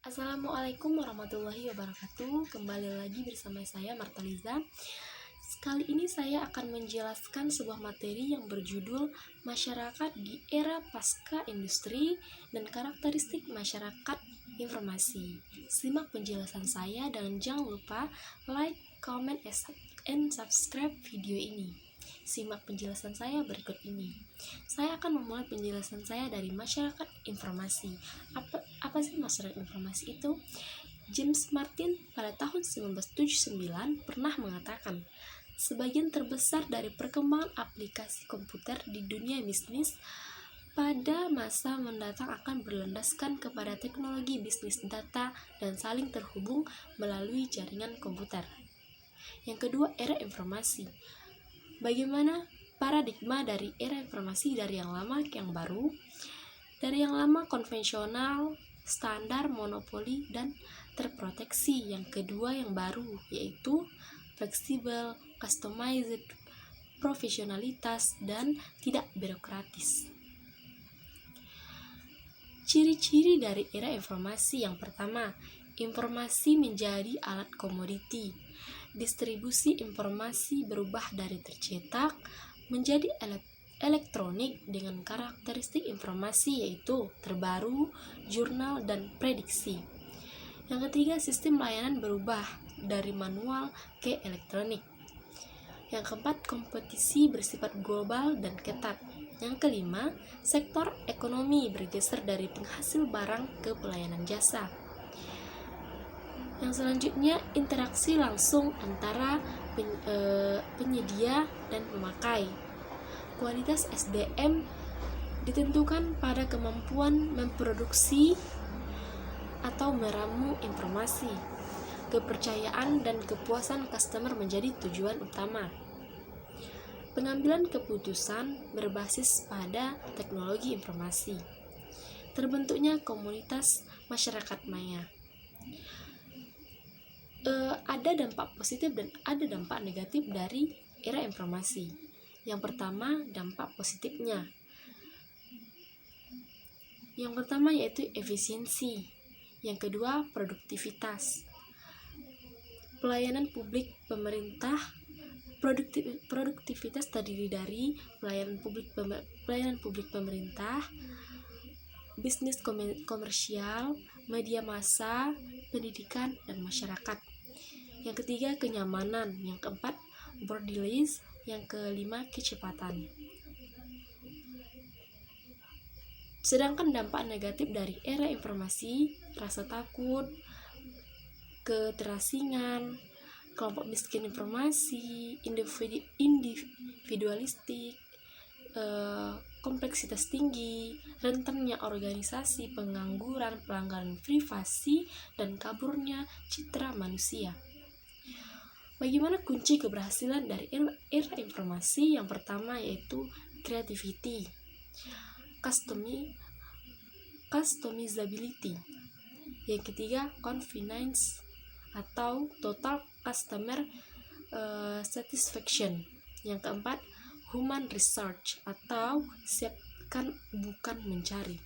Assalamualaikum warahmatullahi wabarakatuh. Kembali lagi bersama saya Martaliza. Kali ini saya akan menjelaskan sebuah materi yang berjudul Masyarakat di Era Pasca Industri dan Karakteristik Masyarakat Informasi. Simak penjelasan saya dan jangan lupa like, comment, and subscribe video ini. Simak penjelasan saya berikut ini. Saya akan memulai penjelasan saya dari masyarakat informasi. Apa sih masyarakat informasi itu? James Martin pada tahun 1979 pernah mengatakan, sebagian terbesar dari perkembangan aplikasi komputer di dunia bisnis pada masa mendatang akan berlandaskan kepada teknologi bisnis data dan saling terhubung melalui jaringan komputer. Yang kedua, era informasi. Bagaimana paradigma dari era informasi dari yang lama ke yang baru? Dari yang lama konvensional, standar, monopoli, dan terproteksi. Yang kedua yang baru yaitu fleksibel, customized, profesionalitas, dan tidak birokratis. Ciri-ciri dari era informasi. Yang pertama, informasi menjadi alat komoditi. Distribusi informasi berubah dari tercetak menjadi elektronik dengan karakteristik informasi yaitu terbaru, jurnal, dan prediksi. Yang ketiga, sistem layanan berubah dari manual ke elektronik. Yang keempat, kompetisi bersifat global dan ketat. Yang kelima, sektor ekonomi bergeser dari penghasil barang ke pelayanan jasa. Yang selanjutnya, interaksi langsung antara penyedia dan pemakai. Kualitas SDM ditentukan pada kemampuan memproduksi atau meramu informasi. Kepercayaan dan kepuasan customer menjadi tujuan utama. Pengambilan keputusan berbasis pada teknologi informasi. Terbentuknya komunitas masyarakat maya. Ada dampak positif dan ada dampak negatif dari era informasi. Yang pertama, dampak positifnya. Yang pertama yaitu efisiensi. Yang kedua, produktivitas. Pelayanan publik pemerintah. Produktivitas terdiri dari pelayanan publik pemerintah, bisnis komersial, media massa, pendidikan, dan masyarakat. Yang ketiga, kenyamanan. Yang keempat, borderless. Yang kelima, kecepatan. Sedangkan dampak negatif dari era informasi, rasa takut, keterasingan, kelompok miskin informasi, individualistik, kompleksitas tinggi, rentannya organisasi, pengangguran, pelanggaran privasi, dan kaburnya citra manusia. Bagaimana kunci keberhasilan dari era informasi? Yang pertama yaitu creativity, customizability. Yang ketiga, convenience atau total customer satisfaction. Yang keempat, human research atau siapkan bukan mencari.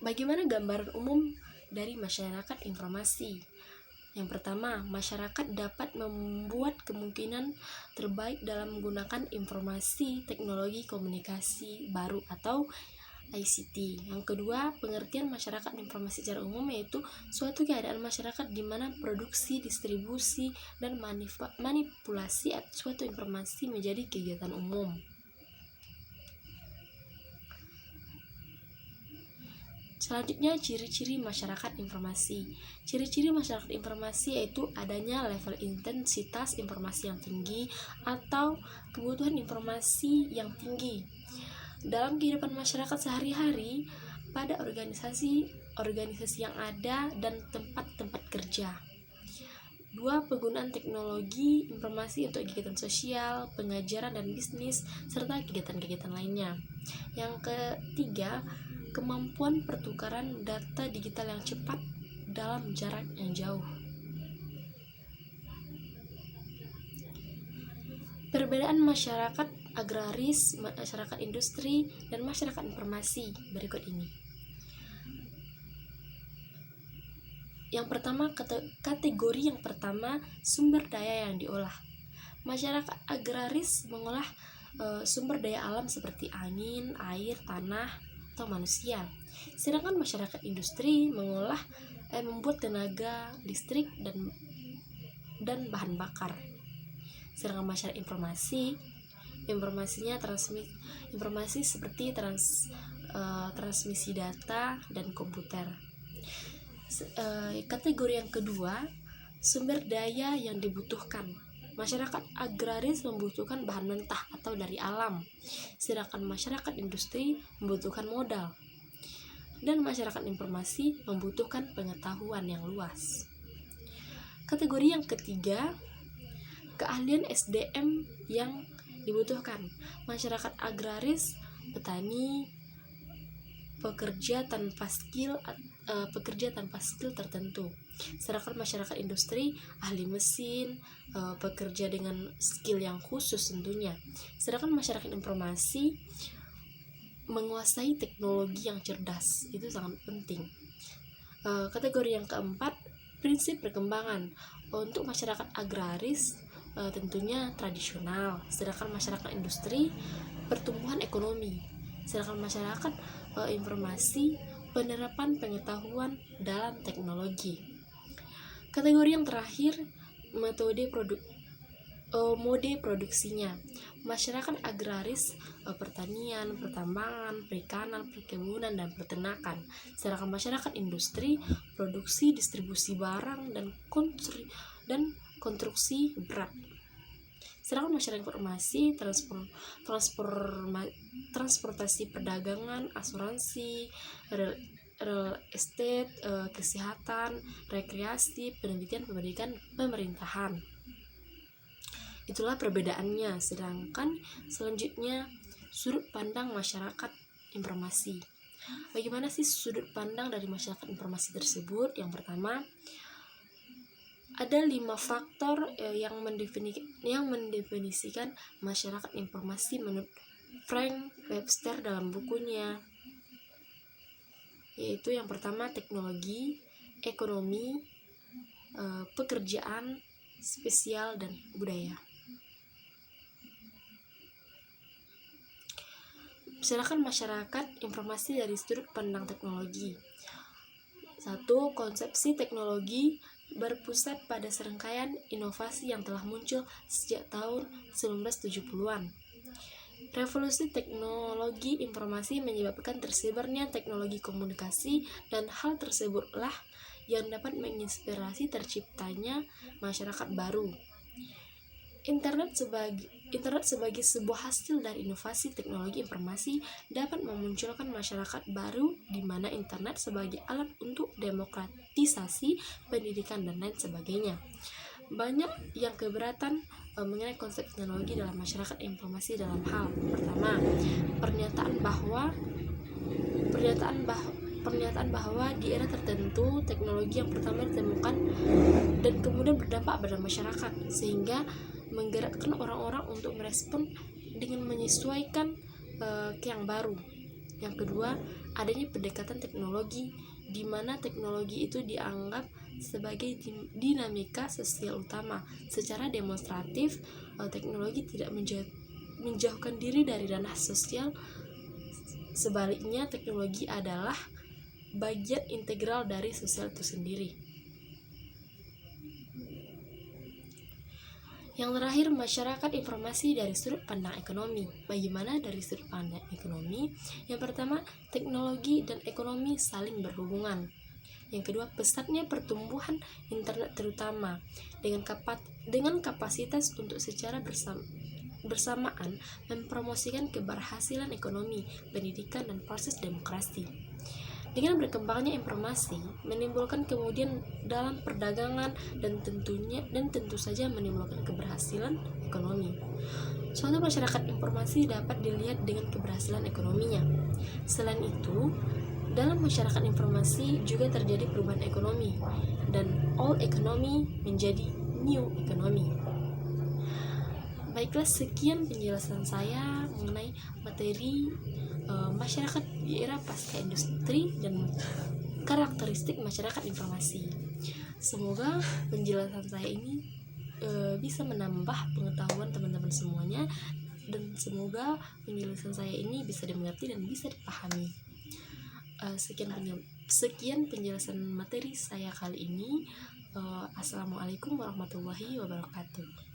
Bagaimana gambaran umum dari masyarakat informasi? Yang pertama, masyarakat dapat membuat kemungkinan terbaik dalam menggunakan informasi teknologi komunikasi baru atau ICT. Yang kedua, pengertian masyarakat informasi secara umum yaitu suatu keadaan masyarakat di mana produksi, distribusi, dan manipulasi suatu informasi menjadi kegiatan umum. Selanjutnya, ciri-ciri masyarakat informasi. Ciri-ciri masyarakat informasi yaitu adanya level intensitas informasi yang tinggi atau kebutuhan informasi yang tinggi dalam kehidupan masyarakat sehari-hari pada organisasi yang ada dan tempat-tempat kerja. Dua, penggunaan teknologi informasi untuk kegiatan sosial, pengajaran, dan bisnis, serta kegiatan-kegiatan lainnya. Yang ketiga, kemampuan pertukaran data digital yang cepat dalam jarak yang jauh. Perbedaan masyarakat agraris, masyarakat industri, dan masyarakat informasi berikut ini. Yang pertama, kategori yang pertama, sumber daya yang diolah. Masyarakat agraris mengolah sumber daya alam seperti angin, air, tanah, atau manusia. Sedangkan masyarakat industri membuat tenaga listrik dan bahan bakar. Sedangkan masyarakat informasi seperti transmisi data dan komputer. Kategori yang kedua, sumber daya yang dibutuhkan. Masyarakat agraris membutuhkan bahan mentah atau dari alam, sedangkan masyarakat industri membutuhkan modal, dan masyarakat informasi membutuhkan pengetahuan yang luas. Kategori yang ketiga, keahlian SDM yang dibutuhkan. Masyarakat agraris, petani, pekerja tanpa skill tertentu. Sedangkan masyarakat industri, ahli mesin, pekerja dengan skill yang khusus tentunya. Sedangkan masyarakat informasi menguasai teknologi yang cerdas, itu sangat penting. Kategori yang keempat, prinsip perkembangan. Untuk masyarakat agraris tentunya tradisional, sedangkan masyarakat industri pertumbuhan ekonomi, sedangkan masyarakat informasi penerapan pengetahuan dalam teknologi. Kategori yang terakhir, mode produksinya. Masyarakat agraris pertanian, pertambangan, perikanan, perkebunan, dan peternakan. Sedangkan masyarakat industri produksi, distribusi barang, dan konstruksi berat. Sedangkan masyarakat informasi transportasi, perdagangan, asuransi, real estate, kesehatan, rekreasi, pendidikan, pemerintahan. Itulah perbedaannya. Sedangkan selanjutnya, sudut pandang masyarakat informasi. Bagaimana sih sudut pandang dari masyarakat informasi tersebut? Yang pertama, ada 5 faktor yang mendefinisikan masyarakat informasi menurut Frank Webster dalam bukunya, yaitu yang pertama teknologi, ekonomi, pekerjaan, spesial, dan budaya. Sedangkan masyarakat informasi dari sudut pandang teknologi. 1. Konsepsi teknologi berpusat pada serangkaian inovasi yang telah muncul sejak tahun 1970-an. Revolusi teknologi informasi menyebabkan tersebarnya teknologi komunikasi, dan hal tersebutlah yang dapat menginspirasi terciptanya masyarakat baru. Internet sebagai sebuah hasil dari inovasi teknologi informasi dapat memunculkan masyarakat baru, di mana internet sebagai alat untuk demokratisasi pendidikan dan lain sebagainya. Banyak yang keberatan mengenai konsep teknologi dalam masyarakat informasi dalam hal pertama, pernyataan bahwa di era tertentu teknologi yang pertama ditemukan dan kemudian berdampak pada masyarakat, sehingga menggerakkan orang-orang untuk merespon dengan menyesuaikan ke yang baru. Yang kedua, adanya pendekatan teknologi, di mana teknologi itu dianggap sebagai dinamika sosial utama. Secara demonstratif, teknologi tidak menjauhkan diri dari ranah sosial. Sebaliknya, teknologi adalah bagian integral dari sosial itu sendiri. Yang terakhir, masyarakat informasi dari sudut pandang ekonomi. Bagaimana dari sudut pandang ekonomi? Yang pertama, teknologi dan ekonomi saling berhubungan. Yang kedua, pesatnya pertumbuhan internet terutama dengan kapasitas untuk secara bersamaan mempromosikan keberhasilan ekonomi, pendidikan, dan proses demokrasi. Dengan berkembangnya informasi menimbulkan kemudian dalam perdagangan dan tentu saja menimbulkan keberhasilan ekonomi. Suatu masyarakat informasi dapat dilihat dengan keberhasilan ekonominya. Selain itu, dalam masyarakat informasi juga terjadi perubahan ekonomi, dan old economy menjadi new economy. Baiklah, sekian penjelasan saya mengenai materi masyarakat di era pasca industri dan karakteristik masyarakat informasi. Semoga penjelasan saya ini bisa menambah pengetahuan teman-teman semuanya, dan semoga penjelasan saya ini bisa dimengerti dan bisa dipahami. Sekian penjelasan materi saya kali ini. Assalamualaikum warahmatullahi wabarakatuh.